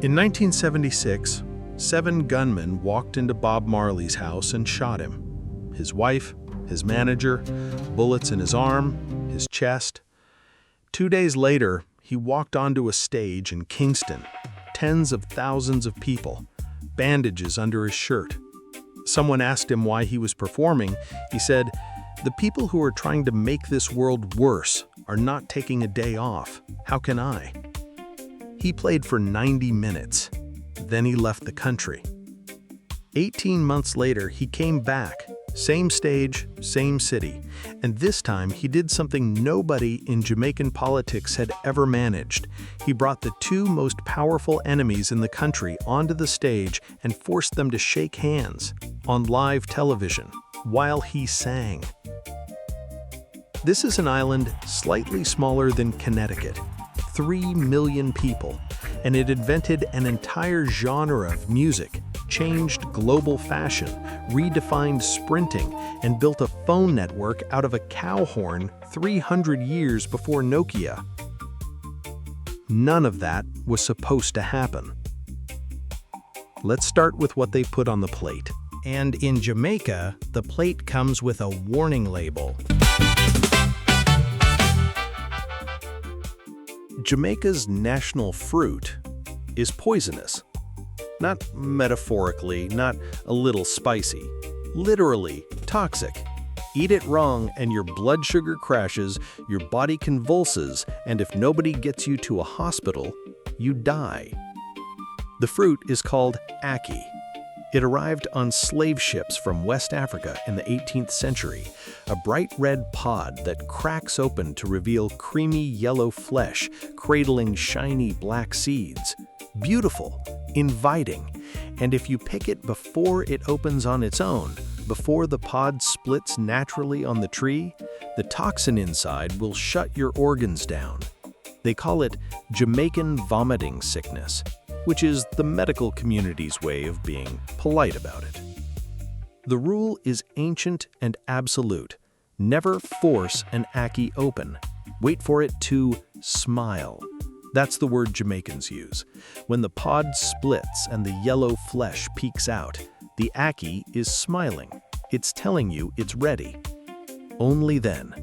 In 1976, 7 gunmen walked into Bob Marley's house and shot him. His wife, his manager, bullets in his arm, his chest. 2 days later, he walked onto a stage in Kingston, tens of thousands of people, bandages under his shirt. Someone asked him why he was performing. He said, "The people who are trying to make this world worse are not taking a day off. How can I?" He played for 90 minutes. Then he left the country. 18 months later, he came back. Same stage, same city. And this time, he did something nobody in Jamaican politics had ever managed. He brought the 2 most powerful enemies in the country onto the stage and forced them to shake hands on live television while he sang. This is an island slightly smaller than Connecticut, 3 million people, and it invented an entire genre of music, changed global fashion, redefined sprinting, and built a phone network out of a cow horn 300 years before Nokia. None of that was supposed to happen. Let's start with what they put on the plate. And in Jamaica, the plate comes with a warning label. Jamaica's national fruit is poisonous. Not metaphorically, not a little spicy. Literally toxic. Eat it wrong and your blood sugar crashes, your body convulses, and if nobody gets you to a hospital, you die. The fruit is called ackee. It arrived on slave ships from West Africa in the 18th century, a bright red pod that cracks open to reveal creamy yellow flesh cradling shiny black seeds. Beautiful, inviting, and if you pick it before it opens on its own, before the pod splits naturally on the tree, the toxin inside will shut your organs down. They call it Jamaican vomiting sickness, which is the medical community's way of being polite about it. The rule is ancient and absolute. Never force an ackee open. Wait for it to smile. That's the word Jamaicans use. When the pod splits and the yellow flesh peeks out, the ackee is smiling. It's telling you it's ready. Only then.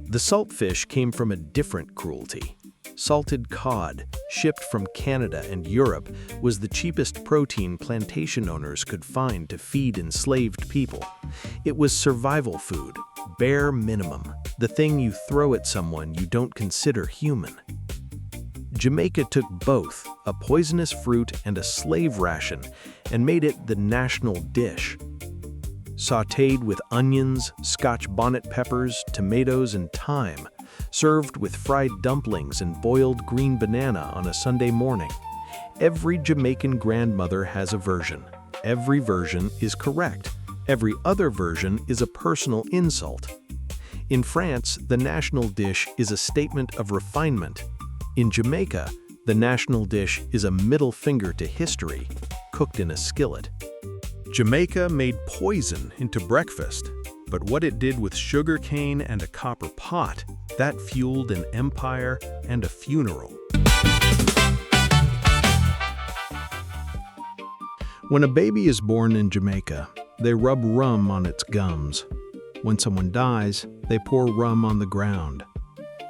The saltfish came from a different cruelty. Salted cod, shipped from Canada and Europe, was the cheapest protein plantation owners could find to feed enslaved people. It was survival food, bare minimum, the thing you throw at someone you don't consider human. Jamaica took both, a poisonous fruit and a slave ration, and made it the national dish. Sautéed with onions, Scotch bonnet peppers, tomatoes, and thyme, served with fried dumplings and boiled green banana on a Sunday morning. Every Jamaican grandmother has a version. Every version is correct. Every other version is a personal insult. In France, the national dish is a statement of refinement. In Jamaica, the national dish is a middle finger to history, cooked in a skillet. Jamaica made poison into breakfast, but what it did with sugar cane and a copper pot, that fueled an empire and a funeral. When a baby is born in Jamaica, they rub rum on its gums. When someone dies, they pour rum on the ground.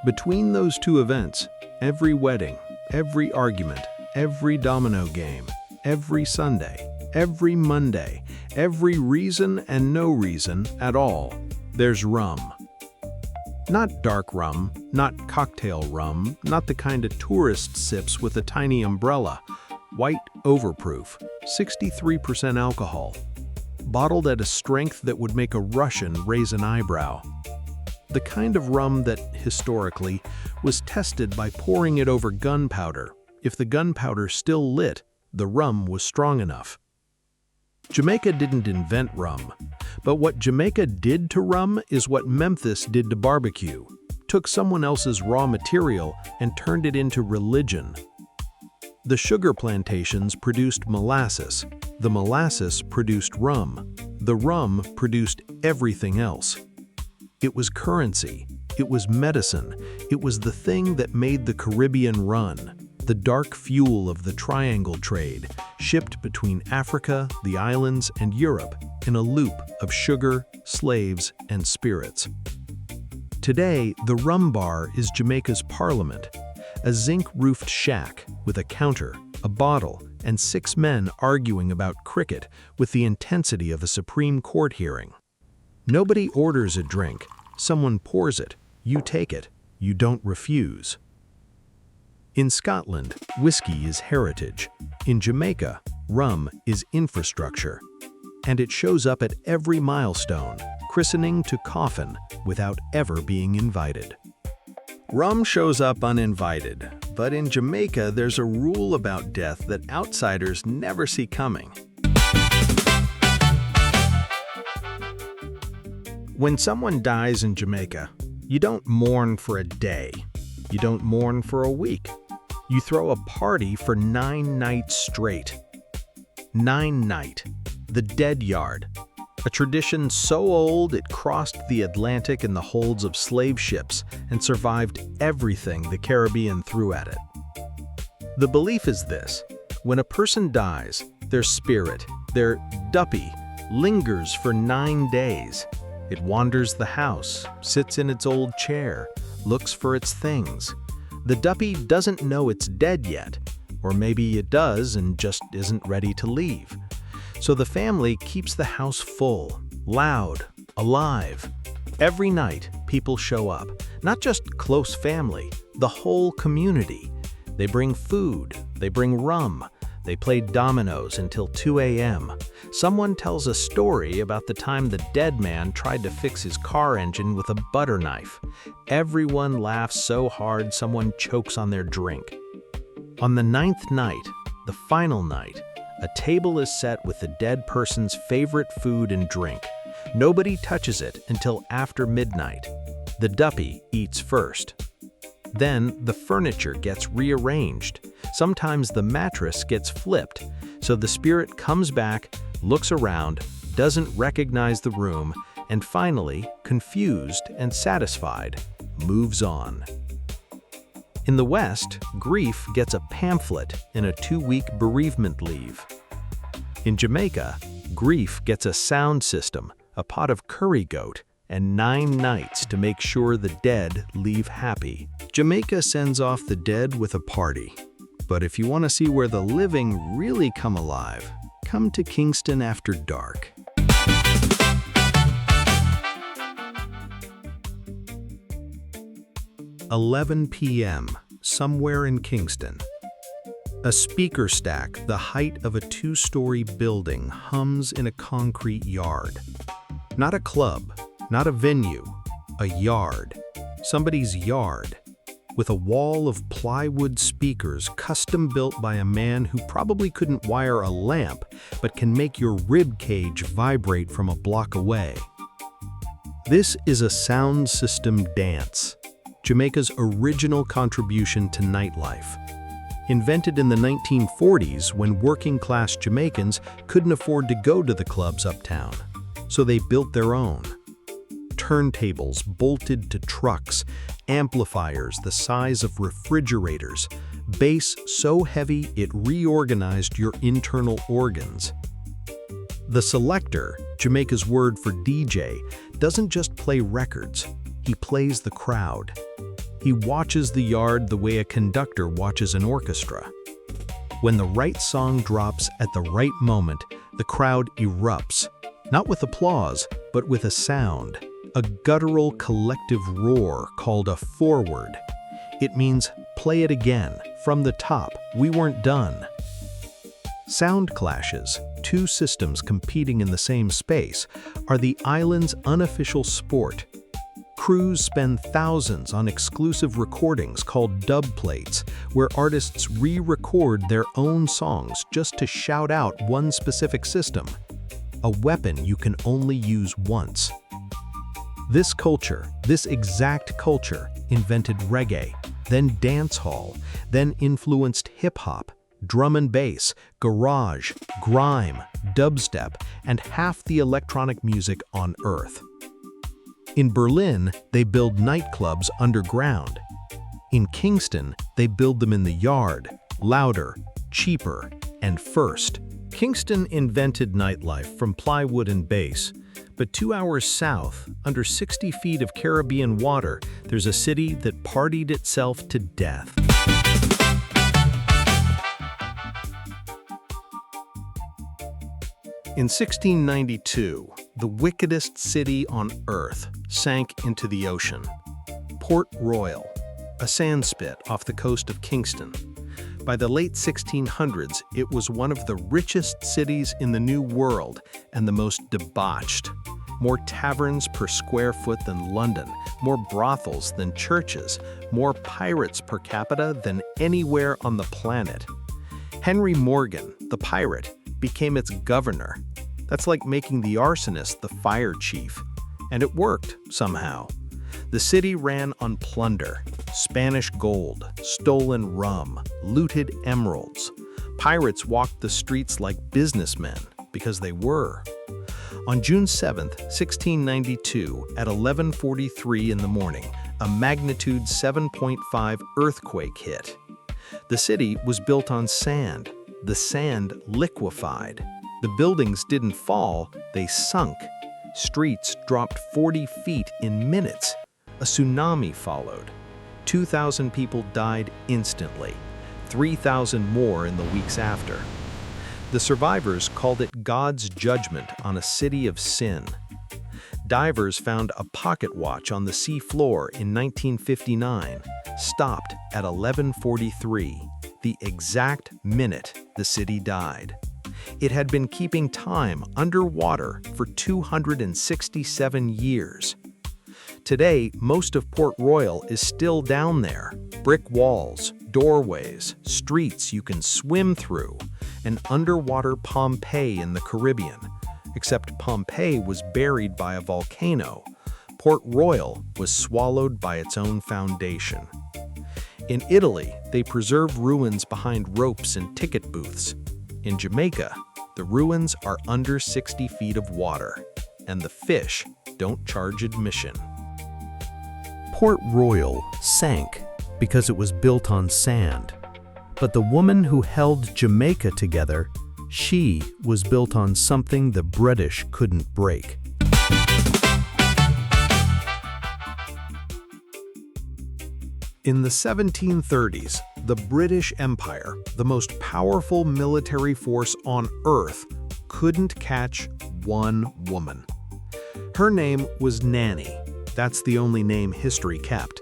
Between those 2 events, every wedding, every argument, every domino game, every Sunday, every Monday, every reason and no reason at all, there's rum. Not dark rum, not cocktail rum, not the kind a tourist sips with a tiny umbrella. White overproof, 63% alcohol. Bottled at a strength that would make a Russian raise an eyebrow. The kind of rum that, historically, was tested by pouring it over gunpowder. If the gunpowder still lit, the rum was strong enough. Jamaica didn't invent rum, but what Jamaica did to rum is what Memphis did to barbecue. Took someone else's raw material and turned it into religion. The sugar plantations produced molasses. The molasses produced rum. The rum produced everything else. It was currency. It was medicine. It was the thing that made the Caribbean run. the dark fuel of the triangle trade, shipped between Africa, the islands, and Europe in a loop of sugar, slaves, and spirits. Today, the rum bar is Jamaica's parliament, a zinc-roofed shack with a counter, a bottle, and 6 men arguing about cricket with the intensity of a Supreme Court hearing. Nobody orders a drink, someone pours it, you take it, you don't refuse. In Scotland, whiskey is heritage. In Jamaica, rum is infrastructure. And it shows up at every milestone, christening to coffin, without ever being invited. Rum shows up uninvited, but in Jamaica there's a rule about death that outsiders never see coming. When someone dies in Jamaica, you don't mourn for a day. You don't mourn for a week. You throw a party for 9 nights straight. 9 night, the dead yard, a tradition so old it crossed the Atlantic in the holds of slave ships and survived everything the Caribbean threw at it. The belief is this: when a person dies, their spirit, their duppy, lingers for 9 days. It wanders the house, sits in its old chair, looks for its things. The duppy doesn't know it's dead yet, or maybe it does and just isn't ready to leave. So the family keeps the house full, loud, alive. Every night, people show up, not just close family, the whole community. They bring food, they bring rum, they play dominoes until 2 a.m. Someone tells a story about the time the dead man tried to fix his car engine with a butter knife. Everyone laughs so hard someone chokes on their drink. On the 9th night, the final night, a table is set with the dead person's favorite food and drink. Nobody touches it until after midnight. The duppy eats first. Then the furniture gets rearranged. Sometimes the mattress gets flipped, so the spirit comes back, looks around, doesn't recognize the room, and finally, confused and satisfied, moves on. In the West, grief gets a pamphlet and a 2-week bereavement leave. In Jamaica, grief gets a sound system, a pot of curry goat, and 9 nights to make sure the dead leave happy. Jamaica sends off the dead with a party. But if you want to see where the living really come alive, come to Kingston after dark. "11 p.m., somewhere in Kingston. A speaker stack the height of a 2-story building hums in a concrete yard. Not a club, not a venue, a yard. Somebody's yard. With a wall of plywood speakers custom built by a man who probably couldn't wire a lamp, but can make your rib cage vibrate from a block away. This is a sound system dance, Jamaica's original contribution to nightlife. Invented in the 1940s when working-class Jamaicans couldn't afford to go to the clubs uptown, so they built their own. Turntables bolted to trucks, amplifiers the size of refrigerators, bass so heavy it reorganized your internal organs. The selector, Jamaica's word for DJ, doesn't just play records, he plays the crowd. He watches the yard the way a conductor watches an orchestra. When the right song drops at the right moment, the crowd erupts, not with applause, but with a sound. A guttural collective roar called a forward. It means play it again, from the top, we weren't done. Sound clashes, 2 systems competing in the same space, are the island's unofficial sport. Crews spend thousands on exclusive recordings called dub plates, where artists re-record their own songs just to shout out one specific system. A weapon you can only use once. This culture, this exact culture, invented reggae, then dancehall, then influenced hip-hop, drum and bass, garage, grime, dubstep, and half the electronic music on Earth. In Berlin, they build nightclubs underground. In Kingston, They build them in the yard, louder, cheaper, and first. Kingston invented nightlife from plywood and base, but 2 hours south, under 60 feet of Caribbean water, there's a city that partied itself to death. In 1692, the wickedest city on earth sank into the ocean. Port Royal, a sandspit off the coast of Kingston. By the late 1600s, it was one of the richest cities in the New World and the most debauched. More taverns per square foot than London, more brothels than churches, more pirates per capita than anywhere on the planet. Henry Morgan, the pirate, became its governor. That's like making the arsonist the fire chief. And it worked, somehow. The city ran on plunder, Spanish gold, stolen rum, looted emeralds. Pirates walked the streets like businessmen, because they were. On June 7, 1692, at 11:43 in the morning, a magnitude 7.5 earthquake hit. The city was built on sand. The sand liquefied. The buildings didn't fall, they sunk. Streets dropped 40 feet in minutes. A tsunami followed. 2,000 people died instantly, 3,000 more in the weeks after. The survivors called it God's judgment on a city of sin. Divers found a pocket watch on the sea floor in 1959, stopped at 11:43, the exact minute the city died. It had been keeping time underwater for 267 years. Today, most of Port Royal is still down there. Brick walls, doorways, streets you can swim through, an underwater Pompeii in the Caribbean. Except Pompeii was buried by a volcano. Port Royal was swallowed by its own foundation. In Italy, they preserve ruins behind ropes and ticket booths. In Jamaica, the ruins are under 60 feet of water, and the fish don't charge admission. Port Royal sank because it was built on sand. But the woman who held Jamaica together, she was built on something the British couldn't break. In the 1730s, the British Empire, the most powerful military force on Earth, couldn't catch one woman. Her name was Nanny. That's the only name history kept.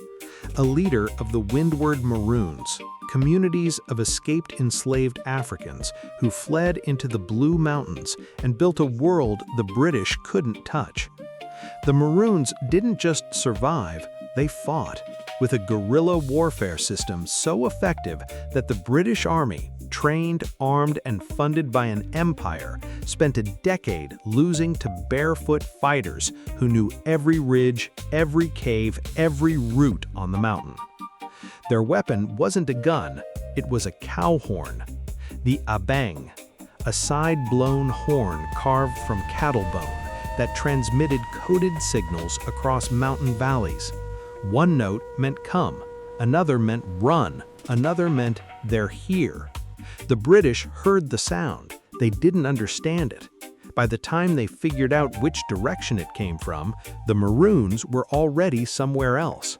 A leader of the Windward Maroons, communities of escaped enslaved Africans who fled into the Blue Mountains and built a world the British couldn't touch. The Maroons didn't just survive, they fought, with a guerrilla warfare system so effective that the British Army, trained, armed, and funded by an empire, spent a decade losing to barefoot fighters who knew every ridge, every cave, every route on the mountain. Their weapon wasn't a gun, it was a cow horn, the abang, a side-blown horn carved from cattle bone that transmitted coded signals across mountain valleys. One note meant come, another meant run, another meant they're here. The British heard the sound. They didn't understand it. By the time they figured out which direction it came from, the Maroons were already somewhere else.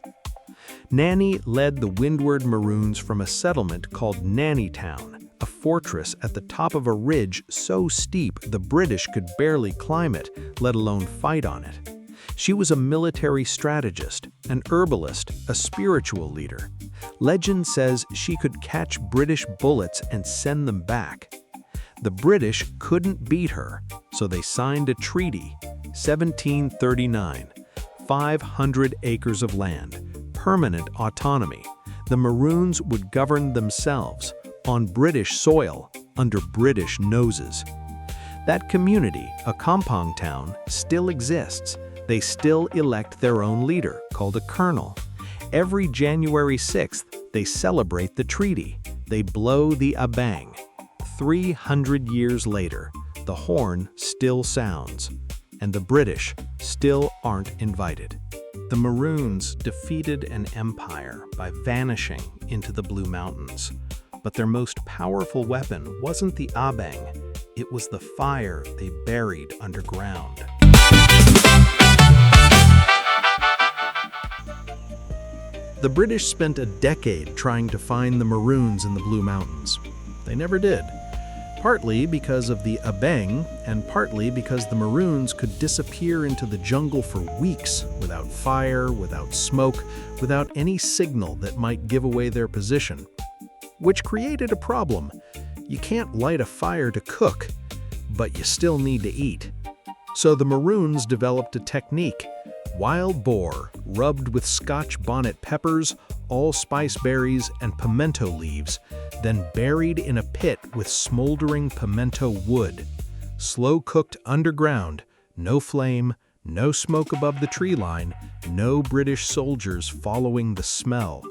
Nanny led the Windward Maroons from a settlement called Nannytown, a fortress at the top of a ridge so steep the British could barely climb it, let alone fight on it. She was a military strategist, an herbalist, a spiritual leader. Legend says she could catch British bullets and send them back. The British couldn't beat her, so they signed a treaty, 1739, 500 acres of land, permanent autonomy. The Maroons would govern themselves, on British soil, under British noses. That community, a compound town, still exists. They still elect their own leader, called a colonel. Every January 6th, they celebrate the treaty. They blow the abang. 300 years later, the horn still sounds, and the British still aren't invited. The Maroons defeated an empire by vanishing into the Blue Mountains. But their most powerful weapon wasn't the abeng, it was the fire they buried underground. The British spent a decade trying to find the Maroons in the Blue Mountains. They never did. Partly because of the abeng, and partly because the Maroons could disappear into the jungle for weeks without fire, without smoke, without any signal that might give away their position. Which created a problem. You can't light a fire to cook, but you still need to eat. So the Maroons developed a technique: wild boar rubbed with Scotch bonnet peppers, allspice berries, and pimento leaves, then buried in a pit with smoldering pimento wood. Slow cooked underground, no flame, no smoke above the tree line, no British soldiers following the smell.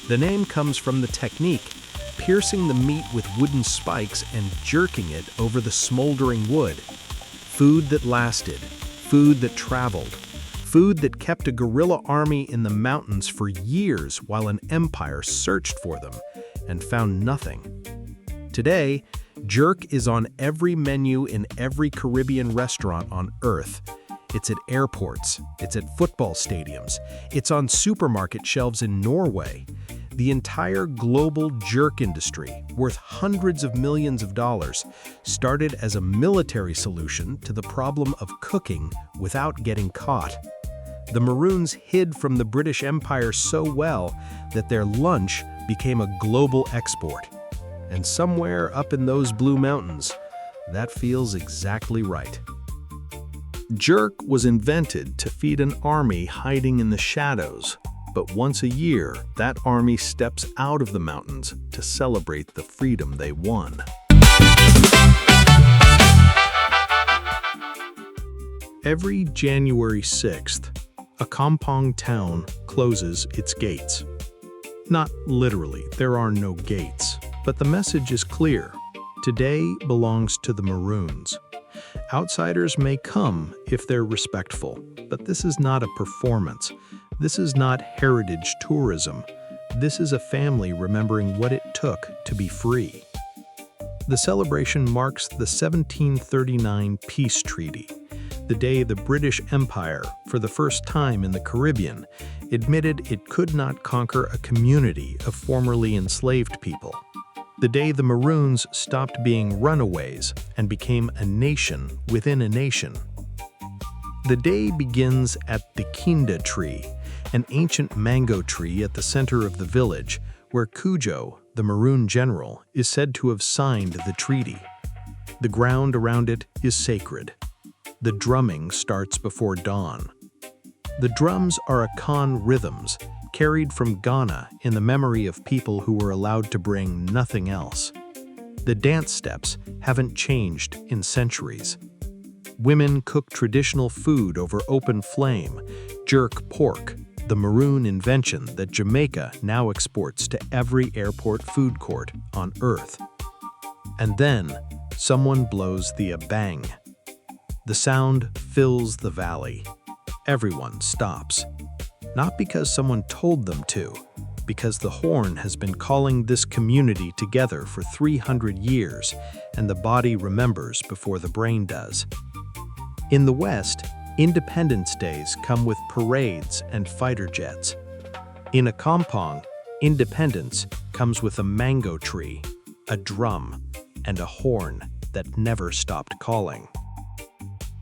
The name comes from the technique: piercing the meat with wooden spikes and jerking it over the smoldering wood. Food that lasted, food that traveled, food that kept a guerrilla army in the mountains for years while an empire searched for them and found nothing. Today, jerk is on every menu in every Caribbean restaurant on Earth. It's at airports, it's at football stadiums, it's on supermarket shelves in Norway. The entire global jerk industry, worth hundreds of millions of dollars, started as a military solution to the problem of cooking without getting caught. The Maroons hid from the British Empire so well that their lunch became a global export. And somewhere up in those Blue Mountains, that feels exactly right. Jerk was invented to feed an army hiding in the shadows, but once a year, that army steps out of the mountains to celebrate the freedom they won. Every January 6th, a kampong town closes its gates. Not literally, there are no gates, but the message is clear. Today belongs to the Maroons. Outsiders may come if they're respectful, but this is not a performance. This is not heritage tourism. This is a family remembering what it took to be free. The celebration marks the 1739 Peace Treaty, the day the British Empire, for the first time in the Caribbean, admitted it could not conquer a community of formerly enslaved people. The day the Maroons stopped being runaways and became a nation within a nation. The day begins at the Kinda tree, an ancient mango tree at the center of the village, where Cujo, the Maroon general, is said to have signed the treaty. The ground around it is sacred. The drumming starts before dawn. The drums are Akan rhythms, carried from Ghana in the memory of people who were allowed to bring nothing else. The dance steps haven't changed in centuries. Women cook traditional food over open flame, jerk pork, the Maroon invention that Jamaica now exports to every airport food court on Earth. And then, someone blows the abeng. The sound fills the valley. Everyone stops. Not because someone told them to, because the horn has been calling this community together for 300 years, and the body remembers before the brain does. In the West, Independence Days come with parades and fighter jets. In a kampong, independence comes with a mango tree, a drum, and a horn that never stopped calling.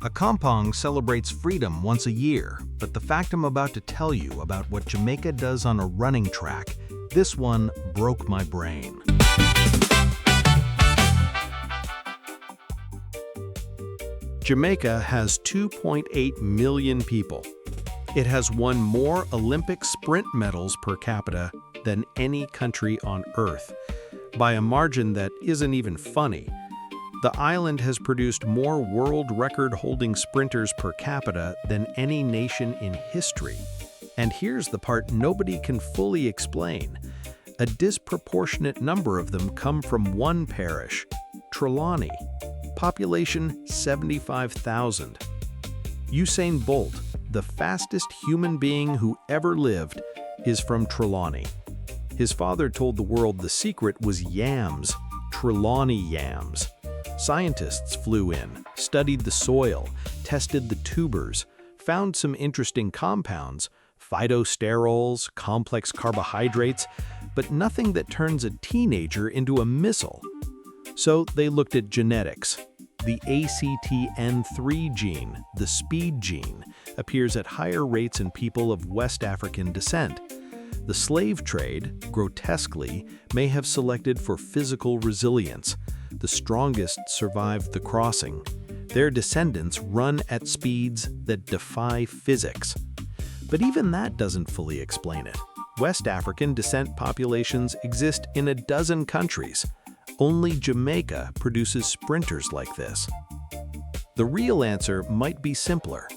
A kampong celebrates freedom once a year, but the fact I'm about to tell you about what Jamaica does on a running track, this one broke my brain. Jamaica has 2.8 million people. It has won more Olympic sprint medals per capita than any country on Earth, by a margin that isn't even funny. The island has produced more world record-holding sprinters per capita than any nation in history. And here's the part nobody can fully explain. A disproportionate number of them come from one parish, Trelawney. Population 75,000. Usain Bolt, the fastest human being who ever lived is from Trelawney. His father told the world the secret was yams, Trelawney yams. Scientists flew in, studied the soil, tested the tubers, found some interesting compounds, phytosterols, complex carbohydrates, but nothing that turns a teenager into a missile. So they looked at genetics. The ACTN3 gene, the speed gene, appears at higher rates in people of West African descent. The slave trade, grotesquely, may have selected for physical resilience. The strongest survived the crossing. Their descendants run at speeds that defy physics. But even that doesn't fully explain it. West African descent populations exist in a dozen countries. Only Jamaica produces sprinters like this. The real answer might be simpler.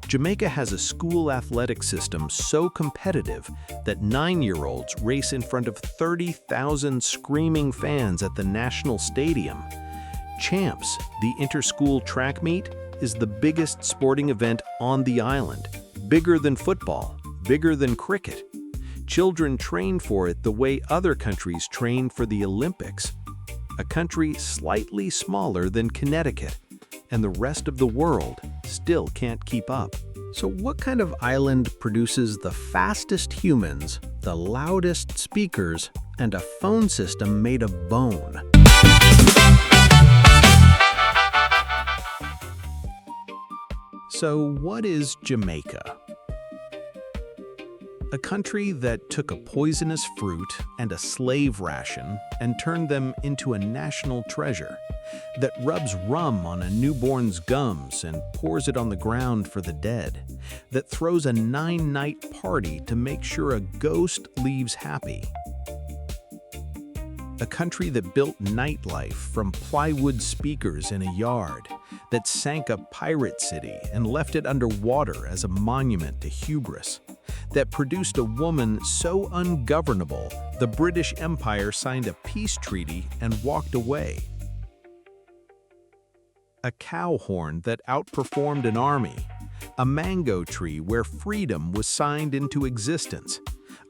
Jamaica has a school athletic system so competitive that 9-year-olds race in front of 30,000 screaming fans at the national stadium. Champs, the inter-school track meet, is the biggest sporting event on the island. Bigger than football, bigger than cricket. Children train for it the way other countries train for the Olympics. A country slightly smaller than Connecticut, and the rest of the world still can't keep up. So what kind of island produces the fastest humans, the loudest speakers, and a phone system made of bone? So what is Jamaica? A country that took a poisonous fruit and a slave ration and turned them into a national treasure, that rubs rum on a newborn's gums and pours it on the ground for the dead, that throws a 9-night party to make sure a ghost leaves happy. A country that built nightlife from plywood speakers in a yard, that sank a pirate city and left it underwater as a monument to hubris, that produced a woman so ungovernable the British Empire signed a peace treaty and walked away. A cow horn that outperformed an army, a mango tree where freedom was signed into existence,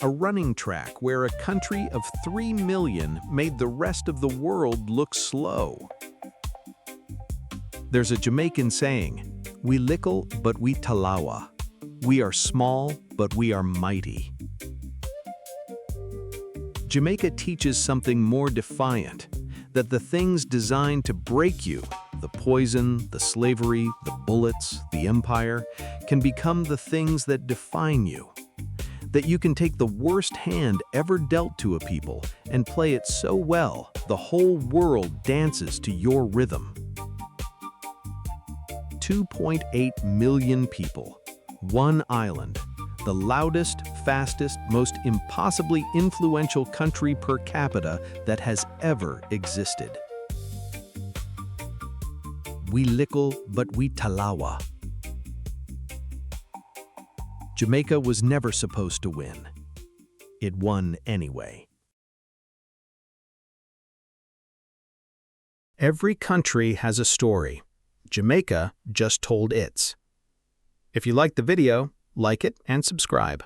a running track where a country of 3 million made the rest of the world look slow. There's a Jamaican saying, "We Likkle, but we Tallawah." We are small, but we are mighty. Jamaica teaches something more defiant, that the things designed to break you, the poison, the slavery, the bullets, the empire, can become the things that define you. That you can take the worst hand ever dealt to a people and play it so well, the whole world dances to your rhythm. 2.8 million people, one island, the loudest, fastest, most impossibly influential country per capita that has ever existed. We Likkle, but we Tallawah. Jamaica was never supposed to win. It won anyway. Every country has a story. Jamaica just told its. If you liked the video, like it and subscribe.